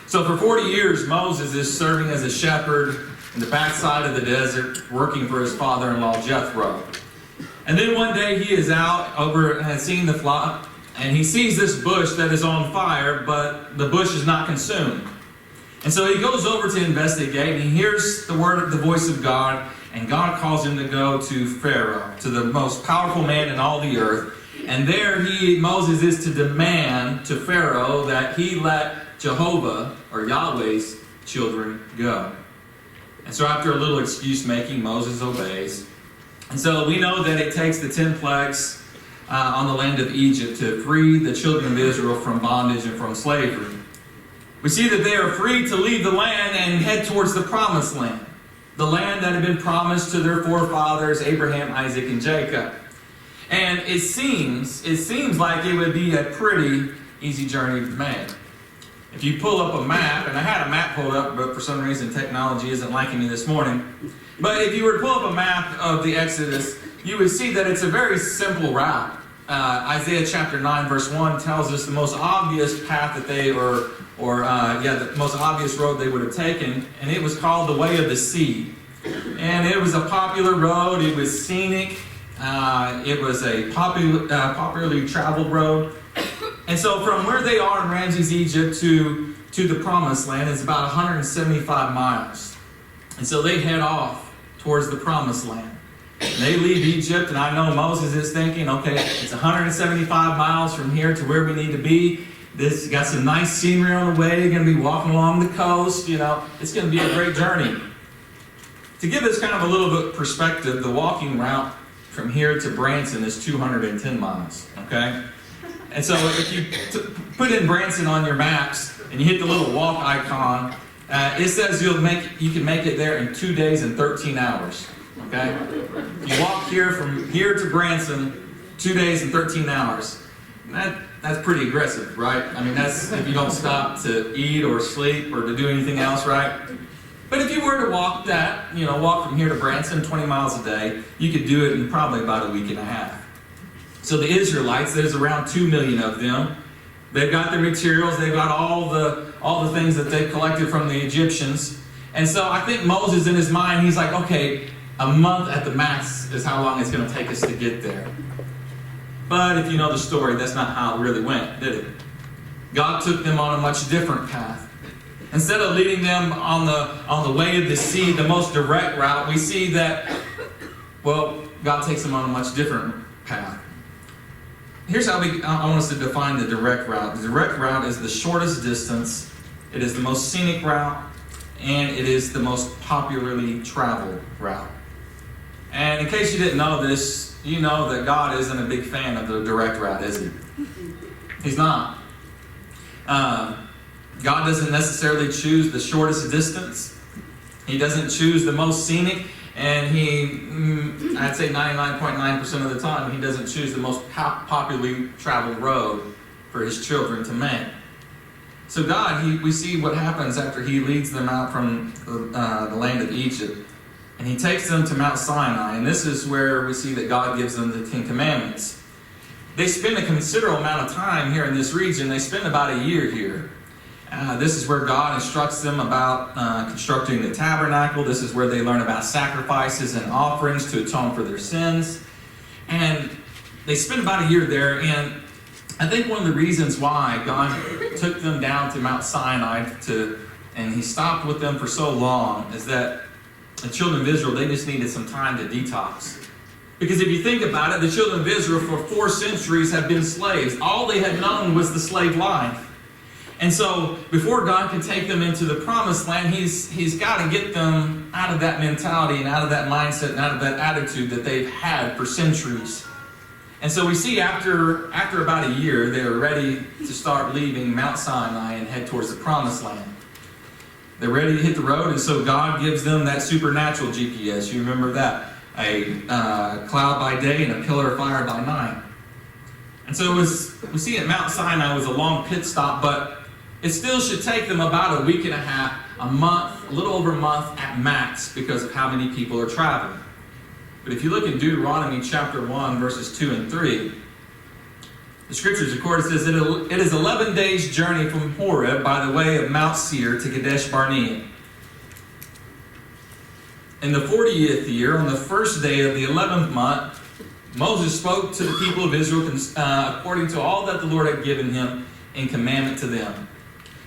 So for 40 years, Moses is serving as a shepherd in the backside of the desert, working for his father-in-law, Jethro. And then one day he is out over and seeing the flock, and he sees this bush that is on fire, but the bush is not consumed. And so he goes over to investigate, and he hears the voice of God, and God calls him to go to Pharaoh, to the most powerful man in all the earth. And there Moses is to demand to Pharaoh that he let Jehovah, or Yahweh's children, go. And so after a little excuse making, Moses obeys. And so we know that it takes the 10 plagues on the land of Egypt to free the children of Israel from bondage and from slavery. We see that they are free to leave the land and head towards the promised land. The land that had been promised to their forefathers, Abraham, Isaac, and Jacob. And it seems like it would be a pretty easy journey to make. If you pull up a map, and I had a map pulled up, but for some reason technology isn't liking me this morning. But if you were to pull up a map of the Exodus, you would see that it's a very simple route. Isaiah chapter 9 verse 1 tells us the most obvious path that they, the most obvious road they would have taken, and it was called the Way of the Sea. And it was a popular road, it was scenic, it was a popularly traveled road. And so from where they are in Ramses, Egypt to the Promised Land is about 175 miles. And so they head off towards the Promised Land. And they leave Egypt, and I know Moses is thinking, okay, it's 175 miles from here to where we need to be. This got some nice scenery on the way. You're going to be walking along the coast. It's going to be a great journey. To give this kind of a little bit of perspective, the walking route from here to Branson is 210 miles, okay? And so if you put in Branson on your maps and you hit the little walk icon, it says you can make it there in 2 days and 13 hours, okay? You walk here from here to Branson, 2 days and 13 hours. That's pretty aggressive, right? I mean, that's if you don't stop to eat or sleep or to do anything else, right? But if you were to walk walk from here to Branson 20 miles a day, you could do it in probably about a week and a half. So the Israelites, there's around 2 million of them. They've got their materials, they've got all the things that they collected from the Egyptians. And so I think Moses, in his mind, he's like, okay, a month at the max is how long it's going to take us to get there. But if you know the story, that's not how it really went, did it? God took them on a much different path. Instead of leading them on the way of the sea, the most direct route, we see that, God takes them on a much different path. Here's how I want us to define the direct route. The direct route is the shortest distance, it is the most scenic route, and it is the most popularly traveled route. And in case you didn't know this, you know that God isn't a big fan of the direct route, is he? He's not. God doesn't necessarily choose the shortest distance. He doesn't choose the most scenic. And I'd say 99.9% of the time, he doesn't choose the most popularly traveled road for his children to make. So God, we see what happens after he leads them out from the land of Egypt. And he takes them to Mount Sinai. And this is where we see that God gives them the 10 Commandments. They spend a considerable amount of time here in this region. They spend about a year here. This is where God instructs them about constructing the tabernacle. This is where they learn about sacrifices and offerings to atone for their sins. And they spend about a year there. And I think one of the reasons why God took them down to Mount Sinai and he stopped with them for so long is that the children of Israel, they just needed some time to detox. Because if you think about it, the children of Israel for 4 centuries have been slaves. All they had known was the slave life. And so, before God can take them into the Promised Land, He's got to get them out of that mentality and out of that mindset and out of that attitude that they've had for centuries. And so we see after about a year, they are ready to start leaving Mount Sinai and head towards the Promised Land. They're ready to hit the road, and so God gives them that supernatural GPS. You remember that? A cloud by day and a pillar of fire by night. And so we see at Mount Sinai was a long pit stop, but it still should take them about a week and a half, a month, a little over a month at max because of how many people are traveling. But if you look in Deuteronomy chapter 1, verses 2 and 3, The scriptures record, it says, it is 11 days' journey from Horeb by the way of Mount Seir to Kadesh Barnea. In the 40th year, on the first day of the 11th month, Moses spoke to the people of Israel according to all that the Lord had given him in commandment to them.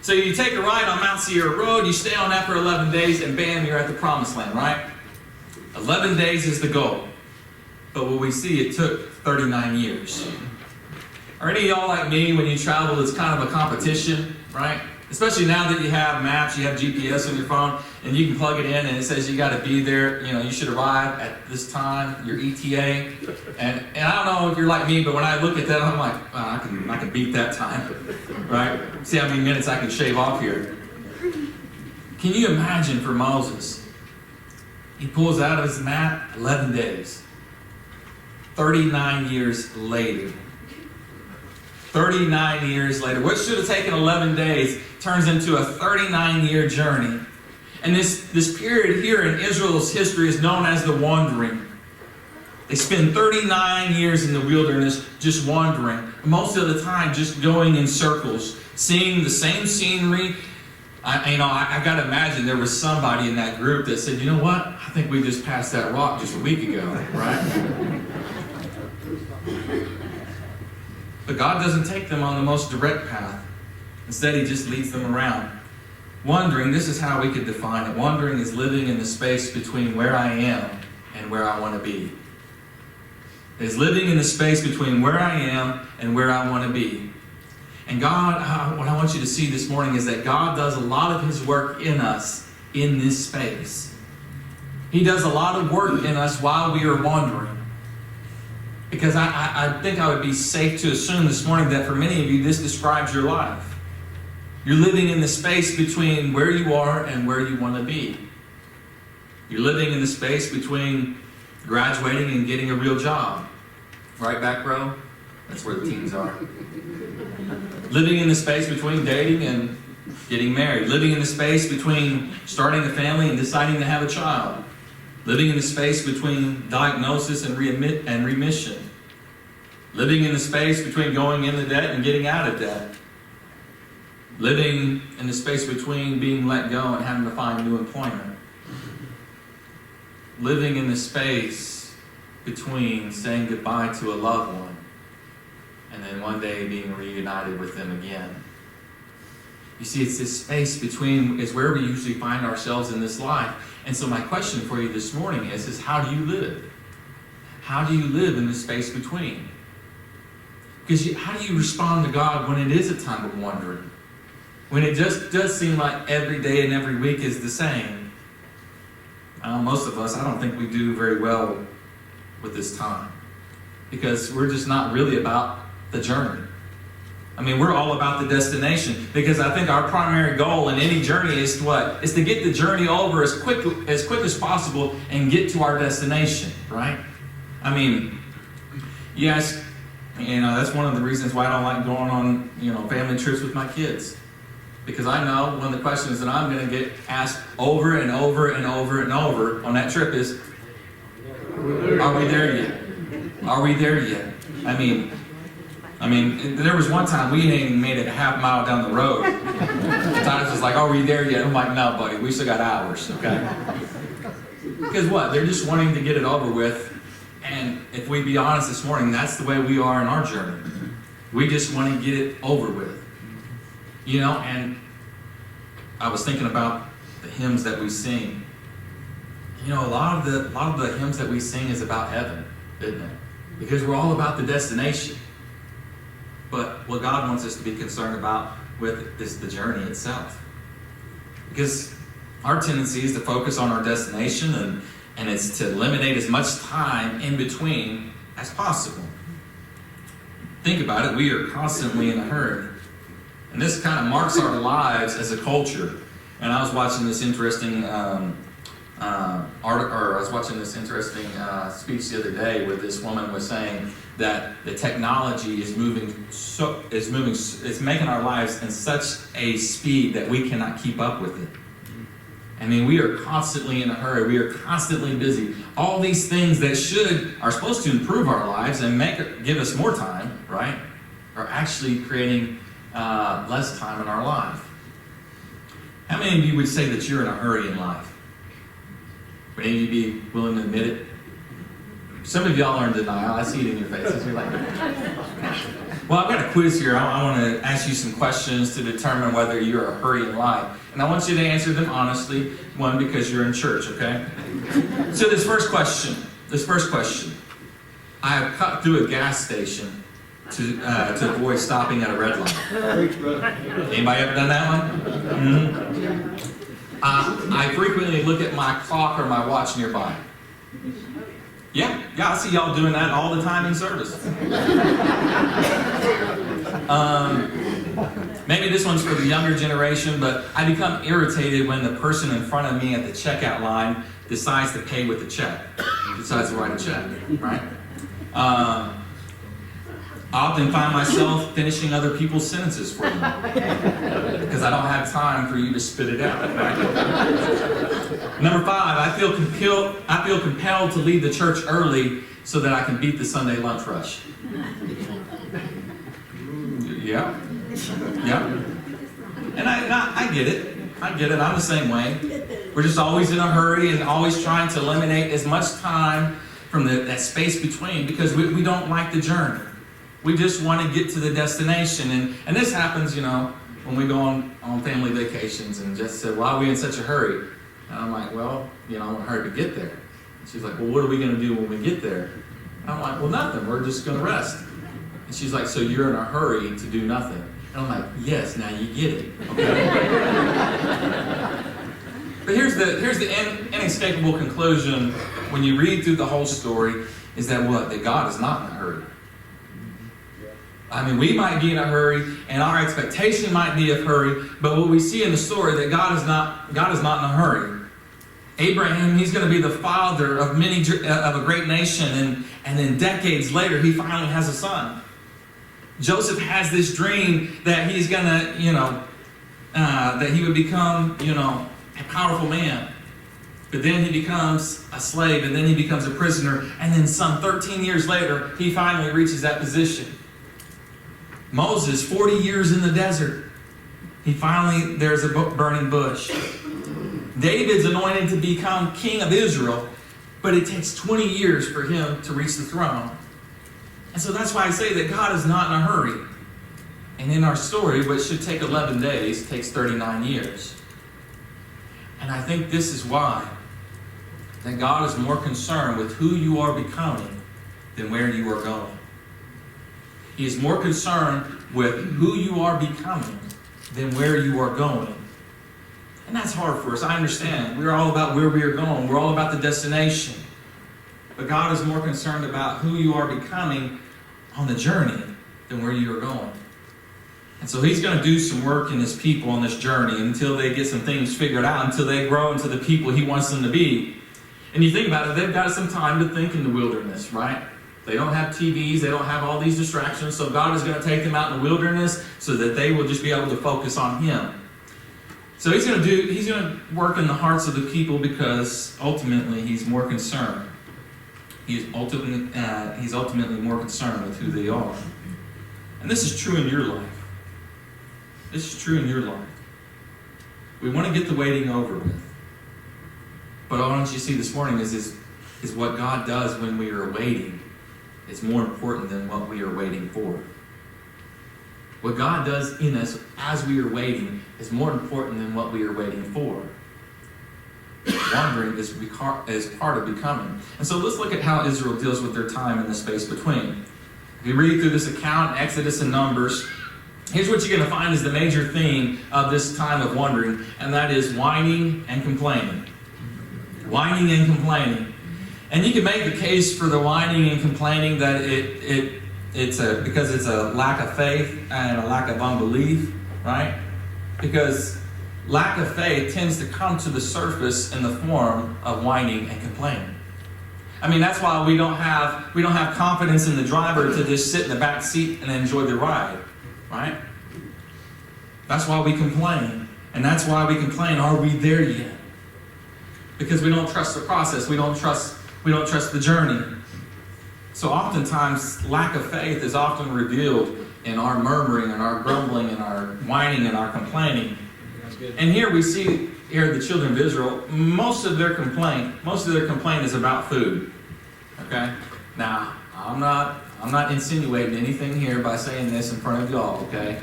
So you take a ride on Mount Seir Road, you stay on that for 11 days, and bam, you're at the promised land, right? 11 days is the goal. But what we see, it took 39 years. Are any of y'all like me, when you travel, it's kind of a competition, right? Especially now that you have maps, you have GPS on your phone, and you can plug it in, and it says you got to be there. You know, you should arrive at this time, your ETA. And I don't know if you're like me, but when I look at that, I'm like, oh, I can beat that time, right? See how many minutes I can shave off here. Can you imagine for Moses? He pulls out of his map 11 days. 39 years later. 39 years later. What should have taken 11 days turns into a 39-year journey. And this period here in Israel's history is known as the wandering. They spend 39 years in the wilderness just wandering. Most of the time just going in circles, seeing the same scenery. I got to imagine there was somebody in that group that said, you know what? I think we just passed that rock just a week ago, right? But God doesn't take them on the most direct path. Instead, He just leads them around. Wandering, this is how we could define it. Wandering is living in the space between where I am and where I want to be. It's living in the space between where I am and where I want to be. And God, what I want you to see this morning is that God does a lot of His work in us in this space. He does a lot of work in us while we are wandering. Because I think I would be safe to assume this morning that for many of you, this describes your life. You're living in the space between where you are and where you want to be. You're living in the space between graduating and getting a real job. Right, back row? That's where the teens are. Living in the space between dating and getting married. Living in the space between starting a family and deciding to have a child. Living in the space between diagnosis and remission. Living in the space between going into debt and getting out of debt. Living in the space between being let go and having to find new employment. Living in the space between saying goodbye to a loved one and then one day being reunited with them again. You see, it's this space between is where we usually find ourselves in this life. And so my question for you this morning is how do you live? How do you live in the space between? Because how do you respond to God when it is a time of wandering? When it just does seem like every day and every week is the same. Most of us, I don't think we do very well with this time. Because we're just not really about the journey. I mean, we're all about the destination, because I think our primary goal in any journey is what? Is to get the journey over as quick as possible and get to our destination, right? I mean, yes, that's one of the reasons why I don't like going on, family trips with my kids. Because I know one of the questions that I'm going to get asked over and over and over and over on that trip is, are we there yet? Are we there yet? I mean, there was one time we ain't even made it a half mile down the road. Titus was like, are we there yet? I'm like, no, buddy, we still got hours, okay? Because what? They're just wanting to get it over with. And if we be honest this morning, that's the way we are in our journey. We just want to get it over with. And I was thinking about the hymns that we sing. A lot of the hymns that we sing is about heaven, isn't it? Because we're all about the destination. But what God wants us to be concerned about with is the journey itself. Because our tendency is to focus on our destination and it's to eliminate as much time in between as possible. Think about it, we are constantly in a hurry. And this kind of marks our lives as a culture. And I was watching this interesting speech the other day where this woman was saying that the technology is making our lives in such a speed that we cannot keep up with it. I mean, we are constantly in a hurry. We are constantly busy. All these things that are supposed to improve our lives and give us more time, right, are actually creating less time in our life. How many of you would say that you're in a hurry in life? Would any of you be willing to admit it? Some of y'all are in denial. I see it in your faces. You're like, well, I've got a quiz here. I want to ask you some questions to determine whether you're a hurry in life. And I want you to answer them honestly. One, because you're in church, okay? So this first question. I have cut through a gas station to avoid stopping at a red light. Anybody ever done that one? Mm-hmm. I frequently look at my clock or my watch nearby. Yeah, I see y'all doing that all the time in service. Maybe this one's for the younger generation, but I become irritated when the person in front of me at the checkout line decides to pay with a check, decides to write a check, right? I often find myself finishing other people's sentences for them because I don't have time for you to spit it out, right? Number 5, I feel compelled to leave the church early so that I can beat the Sunday lunch rush. Yeah. And I get it. I'm the same way. We're just always in a hurry and always trying to eliminate as much time from that space between because we don't like the journey. We just want to get to the destination. And this happens, when we go on family vacations, and Jess said, why are we in such a hurry? And I'm like, well, I'm in a hurry to get there. And she's like, well, what are we going to do when we get there? And I'm like, well, nothing. We're just going to rest. And she's like, so you're in a hurry to do nothing? And I'm like, yes, now you get it. Okay? But here's the inescapable conclusion when you read through the whole story is that what? That God is not in a hurry. I mean, we might be in a hurry, and our expectation might be of hurry, but what we see in the story that God is not in a hurry. Abraham, he's going to be the father of a great nation, and then decades later, he finally has a son. Joseph has this dream that he's going to, that he would become, a powerful man. But then he becomes a slave, and then he becomes a prisoner, and then some 13 years later, he finally reaches that position. Moses, 40 years in the desert. There's a burning bush. David's anointed to become king of Israel, but it takes 20 years for him to reach the throne. And so that's why I say that God is not in a hurry. And in our story, what should take 11 days, takes 39 years. And I think this is why that God is more concerned with who you are becoming than where you are going. He is more concerned with who you are becoming than where you are going. And that's hard for us. I understand. We're all about where we are going. We're all about the destination. But God is more concerned about who you are becoming on the journey than where you are going. And so He's going to do some work in His people on this journey until they get some things figured out, until they grow into the people He wants them to be. And you think about it, they've got some time to think in the wilderness, right? They don't have TVs, they don't have all these distractions, so God is going to take them out in the wilderness so that they will just be able to focus on Him. So He's going to work in the hearts of the people because ultimately He's more concerned. He's ultimately more concerned with who they are. And this is true in your life. This is true in your life. We want to get the waiting over with. But what I want you to see this morning is what God does when we are waiting is more important than what we are waiting for. What God does in us as we are waiting is more important than what we are waiting for. Wandering is part of becoming. And so let's look at how Israel deals with their time in the space between. If you read through this account, Exodus and Numbers, here's what you're going to find is the major theme of this time of wandering, and that is whining and complaining. Whining and complaining. And you can make the case for the whining and complaining that because it's a lack of faith and a lack of unbelief, right? Because lack of faith tends to come to the surface in the form of whining and complaining. I mean, that's why we don't have confidence in the driver to just sit in the back seat and enjoy the ride, right? That's why we complain. And that's why we complain, are we there yet? Because we don't trust the process. We don't trust the journey. So oftentimes, lack of faith is often revealed in our murmuring and our grumbling and our whining and our complaining. That's good. And here we see here the children of Israel, most of their complaint is about food. Okay? Now, I'm not insinuating anything here by saying this in front of y'all, okay?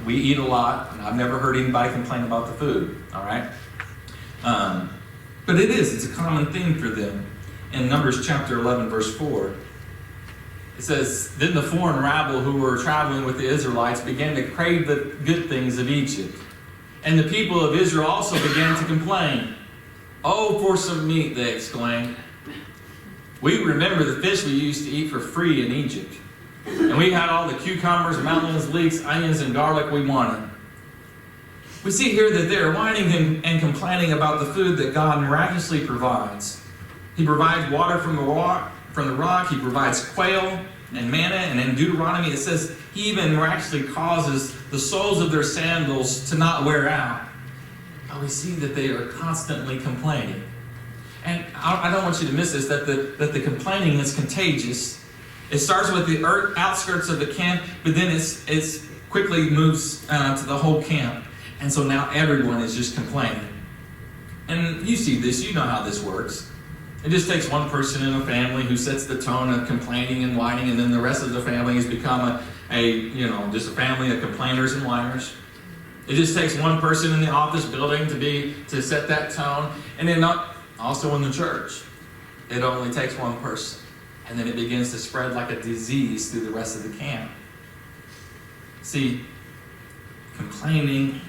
We eat a lot, and I've never heard anybody complain about the food, all right? But it's a common theme for them. In Numbers chapter 11, verse 4, it says, "Then the foreign rabble who were traveling with the Israelites began to crave the good things of Egypt. And the people of Israel also began to complain. 'Oh, for some meat,' they exclaimed. 'We remember the fish we used to eat for free in Egypt. And we had all the cucumbers, melons, leeks, onions, and garlic we wanted.'" We see here that they're whining and complaining about the food that God miraculously provides. He provides water from the rock. He provides quail and manna. And in Deuteronomy it says he even miraculously causes the soles of their sandals to not wear out. But we see that they are constantly complaining. And I don't want you to miss this, that the complaining is contagious. It starts with the outskirts of the camp, but then it's quickly moves to the whole camp. And so now everyone is just complaining. And you see this, you know how this works. It just takes one person in a family who sets the tone of complaining and whining, and then the rest of the family has become just a family of complainers and whiners. It just takes one person in the office building to set that tone, and then also in the church. It only takes one person, and then it begins to spread like a disease through the rest of the camp. See, complaining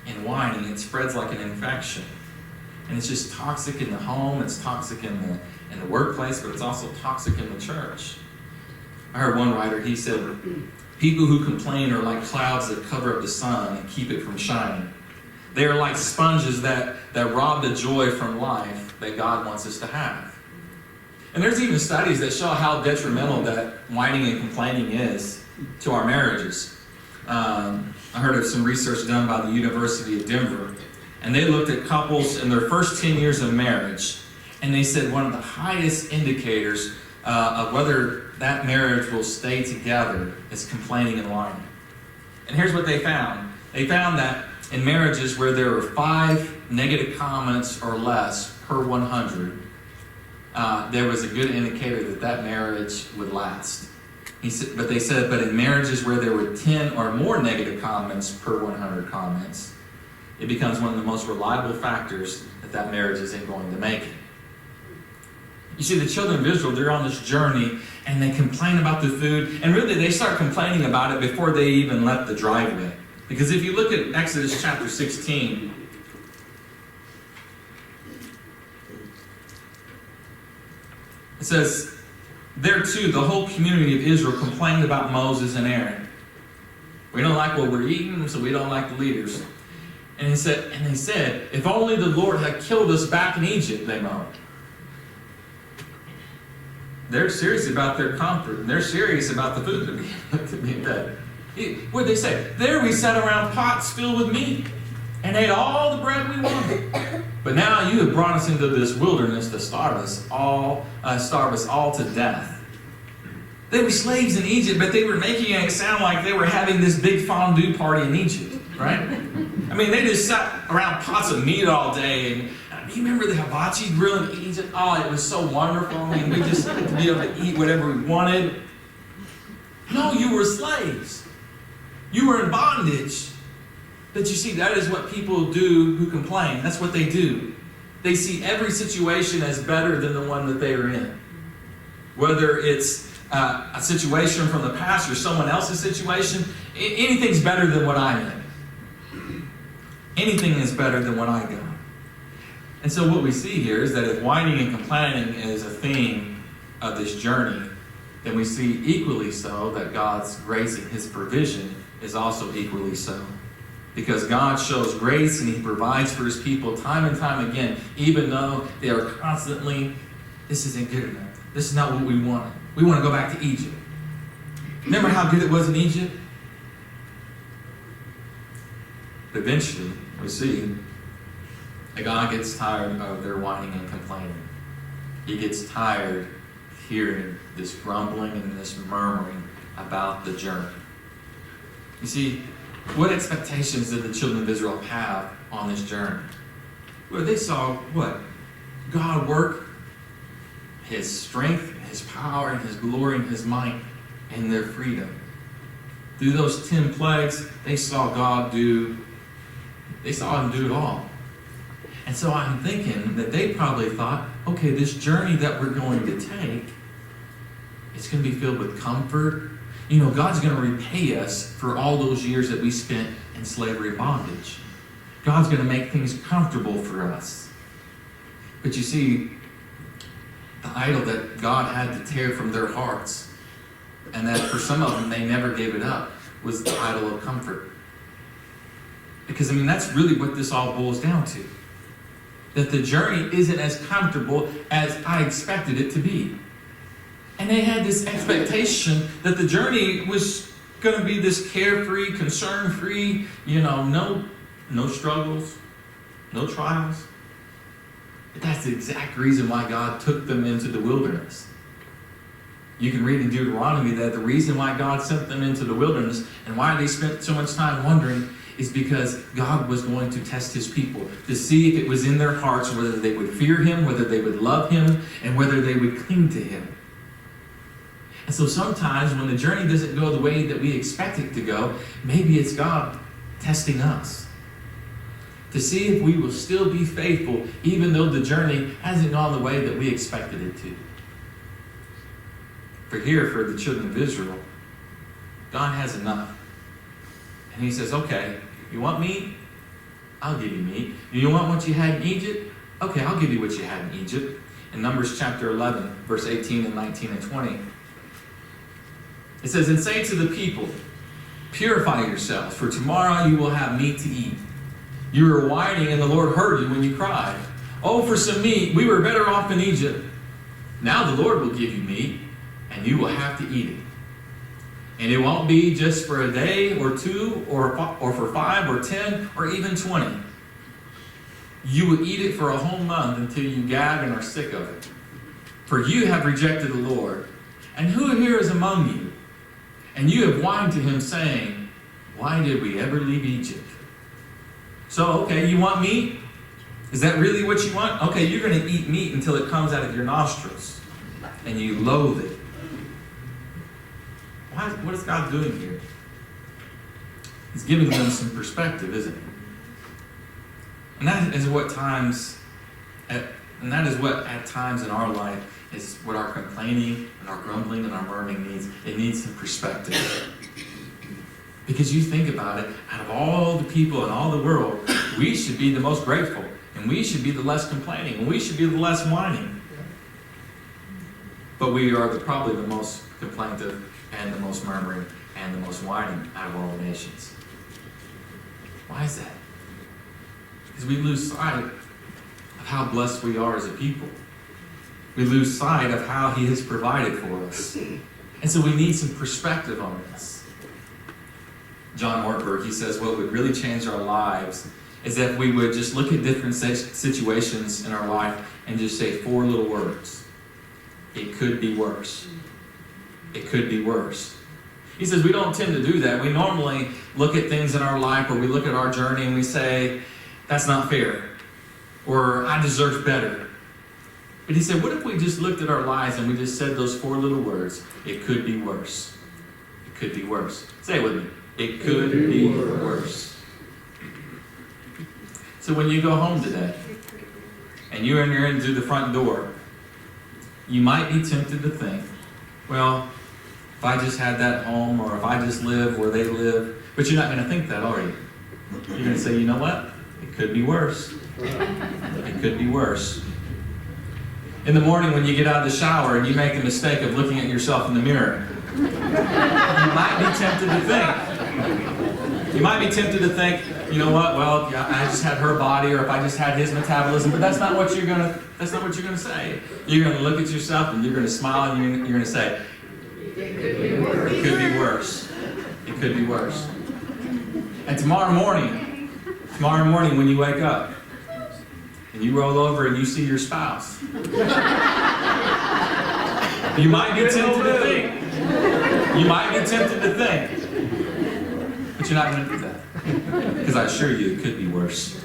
and whining, it spreads like an infection. And it's just toxic in the home, it's toxic in the workplace, but it's also toxic in the church. I heard one writer, he said, "People who complain are like clouds that cover up the sun and keep it from shining. They are like sponges that rob the joy from life that God wants us to have." And there's even studies that show how detrimental that whining and complaining is to our marriages. I heard of some research done by the University of Denver. And they looked at couples in their first 10 years of marriage, and they said one of the highest indicators of whether that marriage will stay together is complaining and whining. And here's what they found. They found that in marriages where there were 5 negative comments or less per 100, there was a good indicator that marriage would last. But in marriages where there were 10 or more negative comments per 100 comments, it becomes one of the most reliable factors that marriage isn't going to make it. You see, the children of Israel, they're on this journey, and they complain about the food, and really they start complaining about it before they even left the driveway. Because if you look at Exodus chapter 16, it says, "There too, the whole community of Israel complained about Moses and Aaron. 'We don't like what we're eating, so we don't like the leaders.' And they said, 'If only the Lord had killed us back in Egypt,' they moaned." They're serious about their comfort, and they're serious about the food to be fed. What did they say? "There we sat around pots filled with meat and ate all the bread we wanted. But now you have brought us into this wilderness to starve us all to death." They were slaves in Egypt, but they were making it sound like they were having this big fondue party in Egypt, right? I mean, they just sat around pots of meat all day. And do you remember the hibachi grill in Egypt? Oh, it was so wonderful. I mean, we just had to be able to eat whatever we wanted. No, you were slaves. You were in bondage. But you see, that is what people do who complain. That's what they do. They see every situation as better than the one that they are in. Whether it's a situation from the past or someone else's situation, anything's better than what I'm in. Anything is better than what I got. And so what we see here is that if whining and complaining is a theme of this journey, then we see equally so that God's grace and His provision is also equally so. Because God shows grace and He provides for His people time and time again, even though they are constantly, "This isn't good enough. This is not what we wanted. We want to go back to Egypt." Remember how good it was in Egypt? But eventually, we see that God gets tired of their whining and complaining. He gets tired of hearing this grumbling and this murmuring about the journey. You see, what expectations did the children of Israel have on this journey? Well, they saw what? God work His strength, His power, and His glory, and His might, and their freedom. Through those 10 plagues, they saw Him do it all. And so I'm thinking that they probably thought, okay, this journey that we're going to take, it's going to be filled with comfort. You know, God's going to repay us for all those years that we spent in slavery bondage. God's going to make things comfortable for us. But you see, the idol that God had to tear from their hearts, and that for some of them they never gave it up, was the idol of comfort. Because, I mean, that's really what this all boils down to. That the journey isn't as comfortable as I expected it to be. And they had this expectation that the journey was going to be this carefree, concern-free, no struggles, no trials. But that's the exact reason why God took them into the wilderness. You can read in Deuteronomy that the reason why God sent them into the wilderness and why they spent so much time wandering is because God was going to test His people to see if it was in their hearts, whether they would fear Him, whether they would love Him, and whether they would cling to Him. And so sometimes when the journey doesn't go the way that we expect it to go, maybe it's God testing us to see if we will still be faithful even though the journey hasn't gone the way that we expected it to. For the children of Israel, God has enough. And He says, okay, you want meat? I'll give you meat. You want what you had in Egypt? Okay, I'll give you what you had in Egypt. In Numbers chapter 11, verse 18 and 19 and 20, it says, and say to the people, purify yourselves, for tomorrow you will have meat to eat. You were whining, and the Lord heard you when you cried. Oh, for some meat, we were better off in Egypt. Now the Lord will give you meat, and you will have to eat it. And it won't be just for a day or two, or for 5 or 10 or even 20. You will eat it for a whole month until you gag and are sick of it. For you have rejected the Lord. And who here is among you? And you have whined to Him, saying, why did we ever leave Egypt? So, okay, you want meat? Is that really what you want? Okay, you're going to eat meat until it comes out of your nostrils. And you loathe it. What is God doing here? He's giving them some perspective, isn't He? And that is what at times in our life is what our complaining and our grumbling and our murmuring needs. It needs some perspective. Because you think about it, out of all the people in all the world, we should be the most grateful. And we should be the less complaining. And we should be the less whining. But we are probably the most complaintive and the most murmuring and the most whining out of all the nations. Why is that? Because we lose sight of how blessed we are as a people. We lose sight of how He has provided for us. And so we need some perspective on this. John Ortberg, he says, what would really change our lives is if we would just look at different situations in our life and just say 4 little words. It could be worse. It could be worse. He says we don't tend to do that. We normally look at things in our life or we look at our journey and we say, that's not fair. Or I deserve better. But he said, what if we just looked at our lives and we just said those 4 little words? It could be worse. It could be worse. Say it with me. It could be worse. So when you go home today and you're in through the front door, you might be tempted to think, well, if I just had that home or if I just live where they live, but you're not going to think that, are you? You're going to say, you know what? It could be worse. It could be worse. In the morning when you get out of the shower and you make the mistake of looking at yourself in the mirror, you might be tempted to think. You might be tempted to think, you know what? Well, yeah, I just had her body, or if I just had his metabolism. But that's not what you're gonna. That's not what you're gonna say. You're gonna look at yourself and you're gonna smile and you're gonna say, it could be worse. It could be worse. It could be worse. And tomorrow morning when you wake up and you roll over and you see your spouse, you might be tempted to think. You might be tempted to think. you're not going to do that. Because I assure you, it could be worse.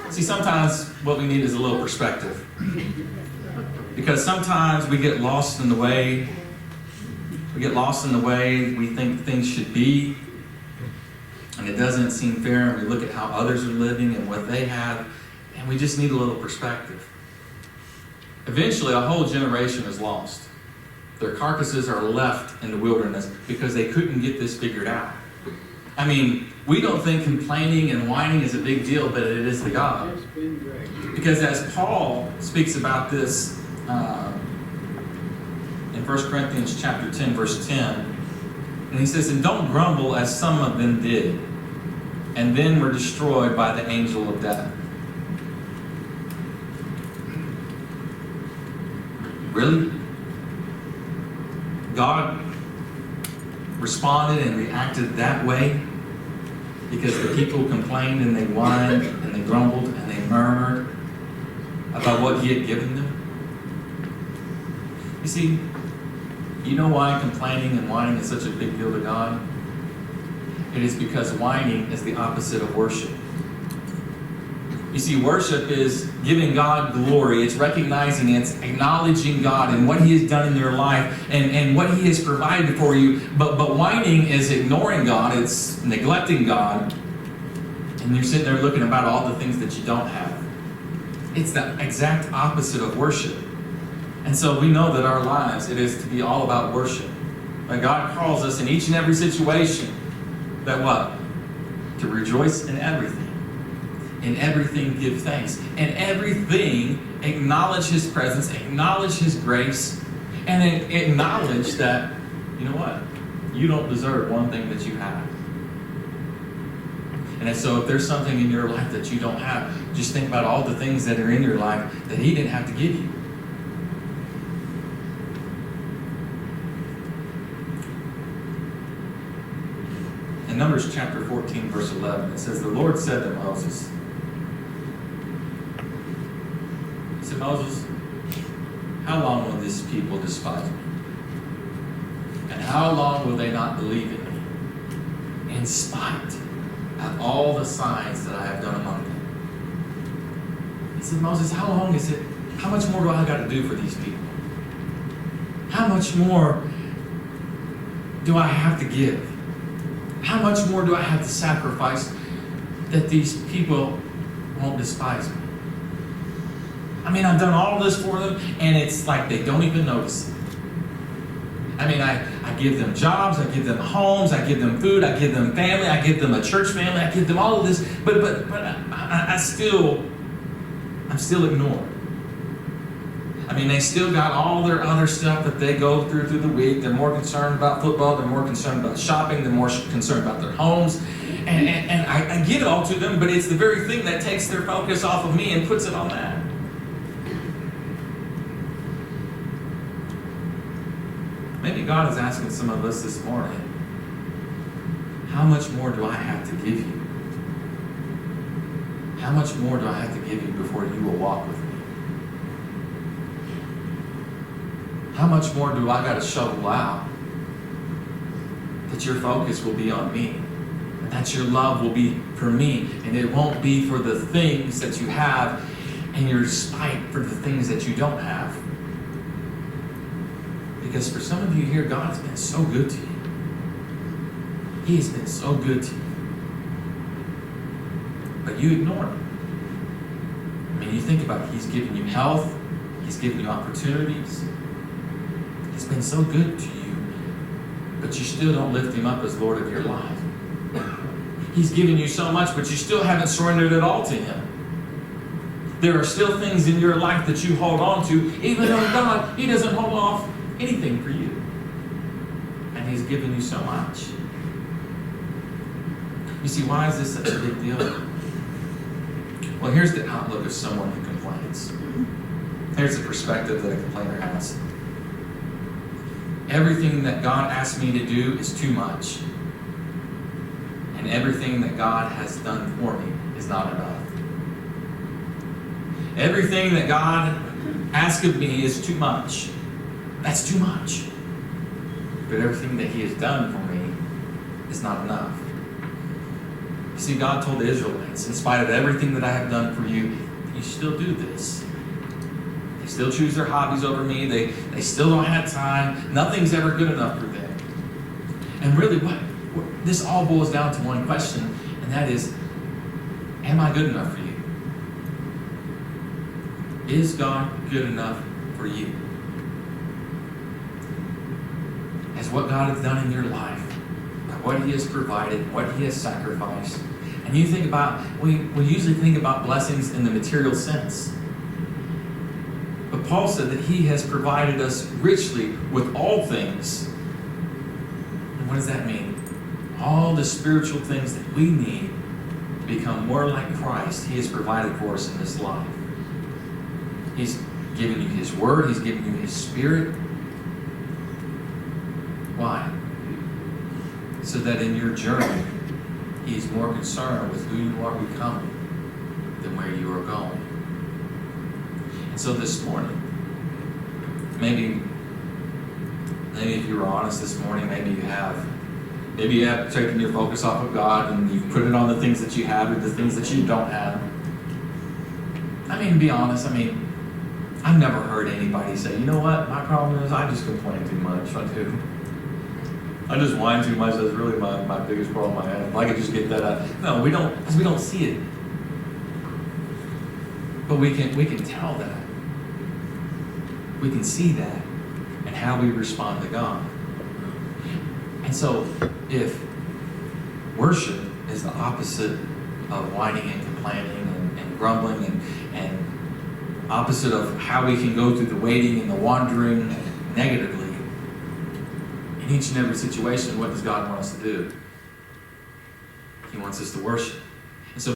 See, sometimes what we need is a little perspective. Because sometimes we get lost in the way. We get lost in the way we think things should be. And it doesn't seem fair. And we look at how others are living and what they have. And we just need a little perspective. Eventually, a whole generation is lost. Their carcasses are left in the wilderness because they couldn't get this figured out. I mean, we don't think complaining and whining is a big deal, but it is to God. Because as Paul speaks about this in 1 Corinthians chapter 10, verse 10, and he says, "And don't grumble as some of them did, and then were destroyed by the angel of death." Really? God responded and reacted that way because the people complained and they whined and they grumbled and they murmured about what he had given them? You see, you know why complaining and whining is such a big deal to God? It is because whining is the opposite of worship. You see, worship is giving God glory. It's recognizing, it's acknowledging God and what he has done in your life and what he has provided for you. But whining is ignoring God. It's neglecting God. And you're sitting there looking about all the things that you don't have. It's the exact opposite of worship. And so we know that our lives, it is to be all about worship. That God calls us in each and every situation that what? To rejoice in everything. In everything give thanks. In everything acknowledge his presence, acknowledge his grace, and then acknowledge that, you know what? You don't deserve one thing that you have. And so if there's something in your life that you don't have, just think about all the things that are in your life that he didn't have to give you. In Numbers chapter 14, verse 11, it says, "The Lord said to Moses," he said, "Moses, how long will this people despise me? And how long will they not believe in me, in spite of all the signs that I have done among them?" He said, "Moses, how long is it? How much more do I got to do for these people? How much more do I have to give? How much more do I have to sacrifice that these people won't despise me? I mean, I've done all this for them, and it's like they don't even notice it. I mean, I give them jobs, I give them homes, I give them food, I give them family, I give them a church family, I give them all of this, but I'm still ignored. I mean, they still got all their other stuff that they go through the week. They're more concerned about football. They're more concerned about shopping. They're more concerned about their homes. And I give it all to them, but it's the very thing that takes their focus off of me and puts it on that. Maybe God is asking some of us this morning, how much more do I have to give you? How much more do I have to give you before you will walk with me? How much more do I got to shovel out that your focus will be on me? And that your love will be for me. And it won't be for the things that you have and your spite for the things that you don't have. Because for some of you here, God has been so good to you. He has been so good to you. But you ignore him. I mean, you think about it. He's given you health. He's given you opportunities. He's been so good to you, but you still don't lift him up as Lord of your life. He's given you so much, but you still haven't surrendered it all to him. There are still things in your life that you hold on to, even though God, he doesn't hold off anything for you. And he's given you so much. You see, why is this such a big deal? Well, here's the outlook of someone who complains. Here's the perspective that a complainer has. Everything that God asks me to do is too much. And everything that God has done for me is not enough. Everything that God asks of me is too much. That's too much. But everything that he has done for me is not enough. You see, God told the Israelites, in spite of everything that I have done for you, you still do this. They still choose their hobbies over me. They still don't have time. Nothing's ever good enough for them. And really, what this all boils down to one question, and that is, am I good enough for you? Is God good enough for you? Has what God has done in your life, what He has provided, what He has sacrificed, and you think about, we usually think about blessings in the material sense. But Paul said that He has provided us richly with all things. And what does that mean? All the spiritual things that we need to become more like Christ, He has provided for us in this life. He's given you His Word. He's given you His Spirit. Why? So that in your journey, He's more concerned with who you are becoming than where you are going. And so this morning, maybe if you were honest this morning, maybe you have taken your focus off of God and you've put it on the things that you have and the things that you don't have. I mean, to be honest, I've never heard anybody say, you know what, my problem is I just complain too much. I do. I just whine too much. That's really my biggest problem I have. If I could just get that out. No, we don't, because we don't see it. But we can tell that. We can see that and how we respond to God. And so if worship is the opposite of whining and complaining and grumbling and opposite of how we can go through the waiting and the wandering negatively, in each and every situation, what does God want us to do? He wants us to worship.